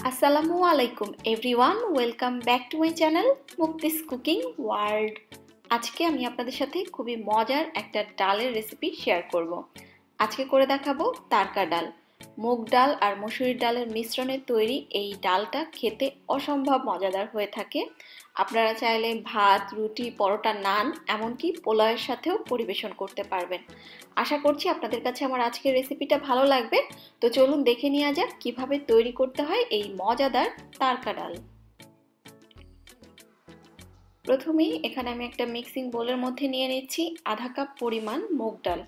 আসসালামু আলাইকুম everyone, welcome back to my channel Mukti's cooking world. আজকে আমি আপনাদের সাথে খুবই মজার একটা ডালের রেসিপি শেয়ার করব। আজকে করে দেখাবো তারকা ডাল। মুগ ডাল আর মসুরির ডালের মিশ্রণে তৈরি এই ডালটা খেতে অসম্ভব মজাদার হয়ে থাকে। আপনারা চাইলে ভাত, রুটি, পরোটা, নান, এমনকি পোলাওয়ের সাথেও পরিবেশন করতে পারবেন। আশা করছি আপনাদের কাছে আমার আজকের রেসিপিটা ভালো লাগবে। তো চলুন দেখে নেওয়া যাক কিভাবে তৈরি করতে হয় এই মজাদার তারকা ডাল। প্রথমেই এখানে আমি একটা মিক্সিং বোলের মধ্যে নিয়ে নিচ্ছি আধা কাপ পরিমাণ মুগ ডাল।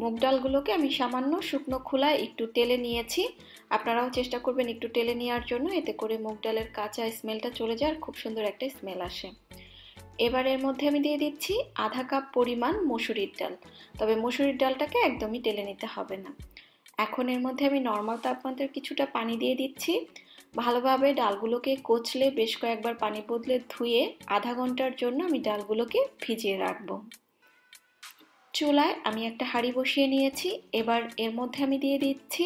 মুগ ডালগুলোকে আমি সামান্য শুকনো খোলায় একটু টেলে নিয়েছি। আপনারাও চেষ্টা করবেন একটু টেলে নেওয়ার জন্য, এতে করে মুগ ডালের কাঁচা স্মেলটা চলে যায় আর খুব সুন্দর একটা স্মেল আসে। এবার এর মধ্যে আমি দিয়ে দিচ্ছি আধা কাপ পরিমাণ মসুরির ডাল, তবে মসুরির ডালটাকে একদমই টেলে নিতে হবে না। এখন এর মধ্যে আমি নর্মাল তাপমাত্রার কিছুটা পানি দিয়ে দিচ্ছি। ভালোভাবে ডালগুলোকে কচলে বেশ কয়েকবার পানি বদলে ধুয়ে আধা ঘন্টার জন্য আমি ডালগুলোকে ভিজিয়ে রাখবো। চুলায় আমি একটা হাঁড়ি বসিয়ে নিয়েছি। এবার এর মধ্যে আমি দিয়ে দিচ্ছি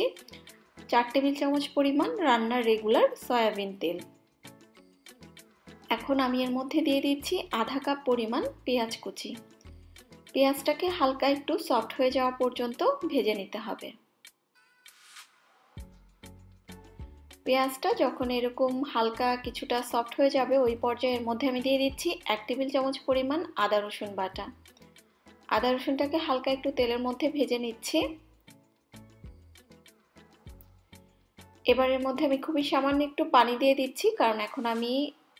4 টেবিল চামচ পরিমাণ রান্নার রেগুলার সয়াবিন তেল। এখন আমি এর মধ্যে দিয়ে দিচ্ছি আধা কাপ পরিমাণ পেঁয়াজ কুচি। পেঁয়াজটাকে হালকা একটু সফট হয়ে যাওয়া পর্যন্ত ভেজে নিতে হবে। পেঁয়াজটা যখন এরকম হালকা কিছুটা সফট হয়ে যাবে, ওই পর্যায়ের মধ্যে আমি দিয়ে দিচ্ছি 1 টেবিল চামচ পরিমাণ আদা রসুন বাটা। আদা রসুনটাকে হালকা একটু তেলের মধ্যে ভেজে নিচ্ছি। এবার এর মধ্যে আমি খুবই সামান্য একটু পানি দিয়ে দিচ্ছি, কারণ এখন আমি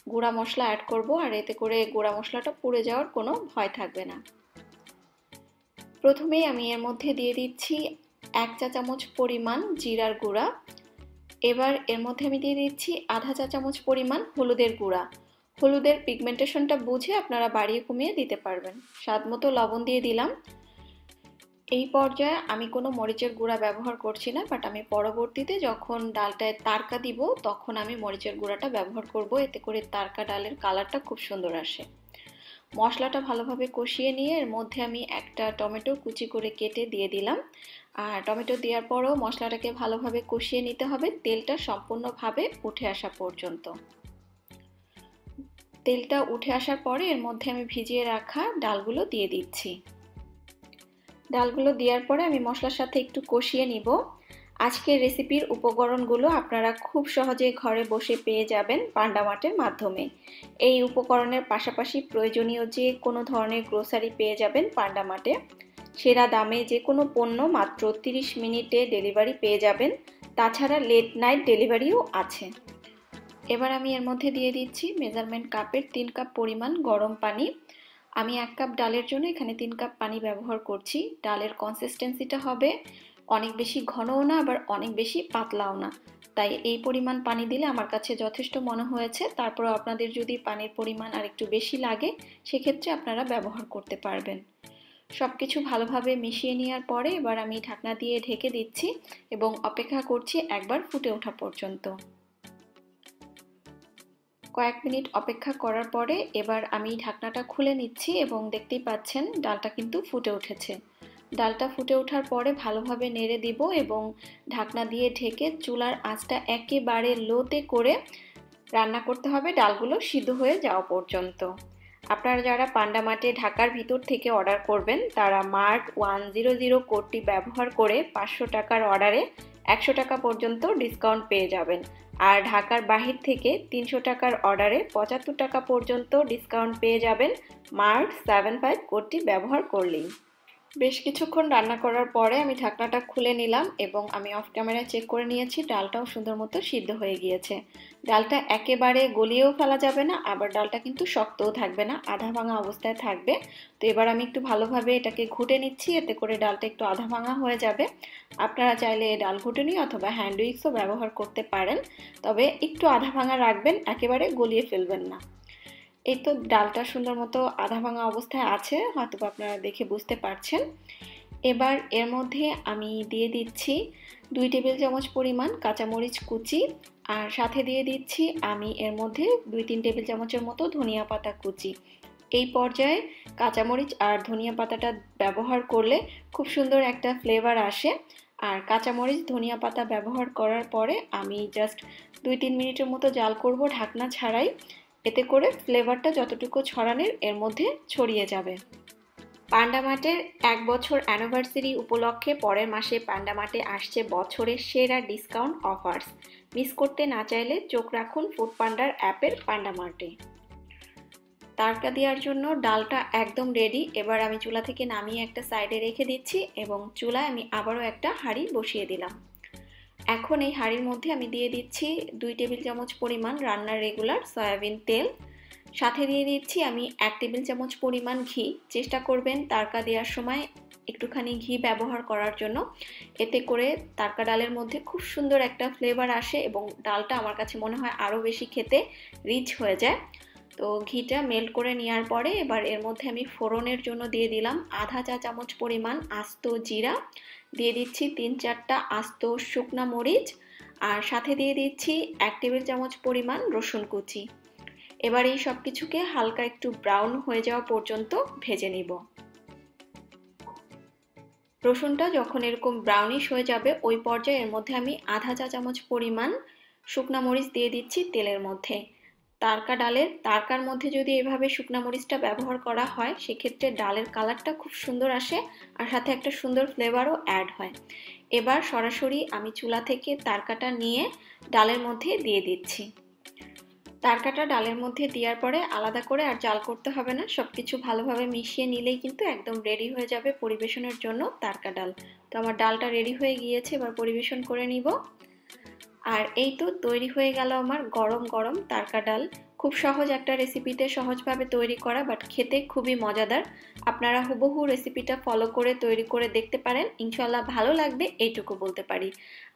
গুঁড়া মশলা অ্যাড করব, আর এতে করে গুঁড়া মশলাটা পুড়ে যাওয়ার কোনো ভয় থাকবে না। প্রথমেই আমি এর মধ্যে দিয়ে দিচ্ছি 1 চা চামচ পরিমাণ জিরার গুঁড়া। এবার এর মধ্যে আমি দিয়ে দিচ্ছি আধা চা চামচ পরিমাণ হলুদের গুঁড়া। হলুদের পিগমেন্টেশনটা বুঝে আপনারা বাড়িয়ে কমিয়ে দিতে পারবেন। স্বাদ মতো লবণ দিয়ে দিলাম। এই পর্যায়ে আমি কোনো মরিচের গুঁড়া ব্যবহার করছি না, বাট আমি পরবর্তীতে যখন ডালটায় তারকা দিব তখন আমি মরিচের গুঁড়াটা ব্যবহার করব, এতে করে তারকা ডালের কালারটা খুব সুন্দর আসে। মশলাটা ভালোভাবে কষিয়ে নিয়ে এর মধ্যে আমি একটা টমেটো কুচি করে কেটে দিয়ে দিলাম। আর টমেটো দেওয়ার পরও মশলাটাকে ভালোভাবে কষিয়ে নিতে হবে, তেলটা সম্পূর্ণভাবে উঠে আসা পর্যন্ত। তেলটা উঠে আসার পরে এর মধ্যে আমি ভিজিয়ে রাখা ডালগুলো দিয়ে দিচ্ছি। ডালগুলো দেওয়ার পরে আমি মশলার সাথে একটু কষিয়ে নিব। আজকের রেসিপির উপকরণগুলো আপনারা খুব সহজে ঘরে বসে পেয়ে যাবেন পান্ডামার্টের মাধ্যমে। এই উপকরণের পাশাপাশি প্রয়োজনীয় যে কোনো ধরনের গ্রোসারি পেয়ে যাবেন পান্ডামার্টে। সেরা দামে যে কোনো পণ্য মাত্র 30 মিনিটে ডেলিভারি পেয়ে যাবেন। তাছাড়া লেট নাইট ডেলিভারিও আছে। এবার আমি এর মধ্যে দিয়ে দিচ্ছি মেজারমেন্ট কাপের 3 কাপ পরিমাণ গরম পানি। আমি 1 কাপ ডালের জন্য এখানে 3 কাপ পানি ব্যবহার করছি। ডালের কনসিস্টেন্সিটা হবে অনেক বেশি ঘনও না, আবার অনেক বেশি পাতলাও না, তাই এই পরিমাণ পানি দিলে আমার কাছে যথেষ্ট মনে হয়েছে। তারপরও আপনাদের যদি পানির পরিমাণ আর একটু বেশি লাগে, সেক্ষেত্রে আপনারা ব্যবহার করতে পারবেন। সবকিছু ভালোভাবে মিশিয়ে নেওয়ার পরে এবার আমি ঢাকনা দিয়ে ঢেকে দিচ্ছি এবং অপেক্ষা করছি একবার ফুটে ওঠা পর্যন্ত। কয়েক মিনিট অপেক্ষা করার পরে এবার আমি ঢাকনাটা খুলে নিচ্ছি এবং দেখতেই পাচ্ছেন ডালটা কিন্তু ফুটে উঠেছে। ডালটা ফুটে ওঠার পরে ভালোভাবে নেড়ে দিব এবং ঢাকনা দিয়ে ঢেকে চুলার আঁচটা একেবারে লোতে করে রান্না করতে হবে ডালগুলো সিদ্ধ হয়ে যাওয়া পর্যন্ত। আপনারা যারা পান্ডামার্টে ঢাকার ভিতর থেকে অর্ডার করবেন, তারা মার্ক 100 কোডটি ব্যবহার করে 500 টাকার অর্ডারে 100 টাকা পর্যন্ত ডিসকাউন্ট পেয়ে যাবেন। আর ঢাকার বাহির থেকে 300 টাকার অর্ডারে 75 টাকা পর্যন্ত ডিসকাউন্ট পেয়ে যাবেন মার্ক 75 কোডটি ব্যবহার করলেই। বেশ কিছুক্ষণ রান্না করার পরে আমি ঢাকনাটা খুলে নিলাম এবং আমি অফ ক্যামেরায় চেক করে নিয়েছি, ডালটাও সুন্দর মতো সিদ্ধ হয়ে গিয়েছে। ডালটা একেবারে গলিয়েও ফেলা যাবে না, আবার ডালটা কিন্তু শক্তও থাকবে না, আধা ভাঙা অবস্থায় থাকবে। তো এবার আমি একটু ভালোভাবে এটাকে ঘুটে নিচ্ছি, এতে করে ডালটা একটু আধা ভাঙা হয়ে যাবে। আপনারা চাইলে ডাল ঘুটুনি অথবা হ্যান্ড উইক্সও ব্যবহার করতে পারেন, তবে একটু আধা ভাঙা রাখবেন, একেবারে গলিয়ে ফেলবেন না। এই তো ডালটা সুন্দর মতো আধা ভাঙা অবস্থায় আছে, হয়তো আপনারা দেখে বুঝতে পারছেন। এবার এর মধ্যে আমি দিয়ে দিচ্ছি 2 টেবিল চামচ পরিমাণ কাঁচামরিচ কুচি, আর সাথে দিয়ে দিচ্ছি আমি এর মধ্যে 2-3 টেবিল চামচের মতো ধনিয়া পাতা কুচি। এই পর্যায়ে কাঁচামরিচ আর ধনিয়া পাতাটা ব্যবহার করলে খুব সুন্দর একটা ফ্লেভার আসে। আর কাঁচামরিচ ধনিয়া পাতা ব্যবহার করার পরে আমি জাস্ট 2-3 মিনিটের মতো জাল করব ঢাকনা ছাড়াই, এতে করে ফ্লেভারটা যতটুকু ছড়ানোর এর মধ্যে ছড়িয়ে যাবে। পান্ডা মার্টের 1 বছর অ্যানিভার্সারি উপলক্ষে পরের মাসে পান্ডা মার্টে আসছে বছরের সেরা ডিসকাউন্ট অফার্স। মিস করতে না চাইলে চোখ রাখুন ফুড পান্ডার অ্যাপের পান্ডা মার্টে। তারকা দেওয়ার জন্য ডালটা একদম রেডি। এবার আমি চুলা থেকে নামিয়ে একটা সাইডে রেখে দিচ্ছি এবং চুলায় আমি আবারও একটা হাঁড়ি বসিয়ে দিলাম। এখন এই হাঁড়ির মধ্যে আমি দিয়ে দিচ্ছি 2 টেবিল চামচ পরিমাণ রান্নার রেগুলার সয়াবিন তেল, সাথে দিয়ে দিচ্ছি আমি 1 টেবিল চামচ পরিমাণ ঘি। চেষ্টা করবেন তারকা দেওয়ার সময় একটুখানি ঘি ব্যবহার করার জন্য, এতে করে তারকা ডালের মধ্যে খুব সুন্দর একটা ফ্লেভার আসে এবং ডালটা আমার কাছে মনে হয় আরও বেশি খেতে রিচ হয়ে যায়। তো ঘিটা মেল্ট করে নেওয়ার পরে এবার এর মধ্যে আমি ফোড়নের জন্য দিয়ে দিলাম আধা চা চামচ পরিমাণ আস্ত জিরা, দিয়ে দিচ্ছি 3-4টা আস্ত শুকনা মরিচ, আর সাথে দিয়ে দিচ্ছি 1 টেবিল চামচ পরিমাণ রসুন কুচি। এবার এই সব কিছুকে হালকা একটু ব্রাউন হয়ে যাওয়া পর্যন্ত ভেজে নিব। রসুনটা যখন এরকম ব্রাউনিশ হয়ে যাবে ওই পর্যায়ে এর মধ্যে আমি আধা চা চামচ পরিমাণ শুকনা মরিচ দিয়ে দিচ্ছি তেলের মধ্যে। তারকার মধ্যে যদি এভাবে শুকনা মরিচটা ব্যবহার করা হয় সেক্ষেত্রে ডালের কালারটা খুব সুন্দর আসে আর সাথে একটা সুন্দর ফ্লেভারও অ্যাড হয়। এবার সরাসরি আমি চুলা থেকে তারকাটা নিয়ে ডালের মধ্যে দিয়ে দিচ্ছি। তারকাটা ডালের মধ্যে দেওয়ার পরে আলাদা করে আর জাল করতে হবে না, সবকিছু ভালোভাবে মিশিয়ে নিলেই কিন্তু একদম রেডি হয়ে যাবে পরিবেশনের জন্য তারকা ডাল। তো আমার ডালটা রেডি হয়ে গিয়েছে, এবার পরিবেশন করে নিব। আর এই তো তৈরি হয়ে গেল আমার গরম গরম তারকা ডাল। খুব সহজ একটা রেসিপিতে সহজভাবে তৈরি করা, বাট খেতে খুবই মজাদার। আপনারা হুবহু রেসিপিটা ফলো করে তৈরি করে দেখতে পারেন, ইনশাল্লাহ ভালো লাগবে এইটুকু বলতে পারি।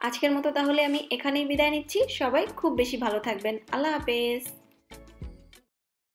আজকের মতো তাহলে আমি এখানেই বিদায় নিচ্ছি। সবাই খুব বেশি ভালো থাকবেন। আল্লাহ হাফেজ।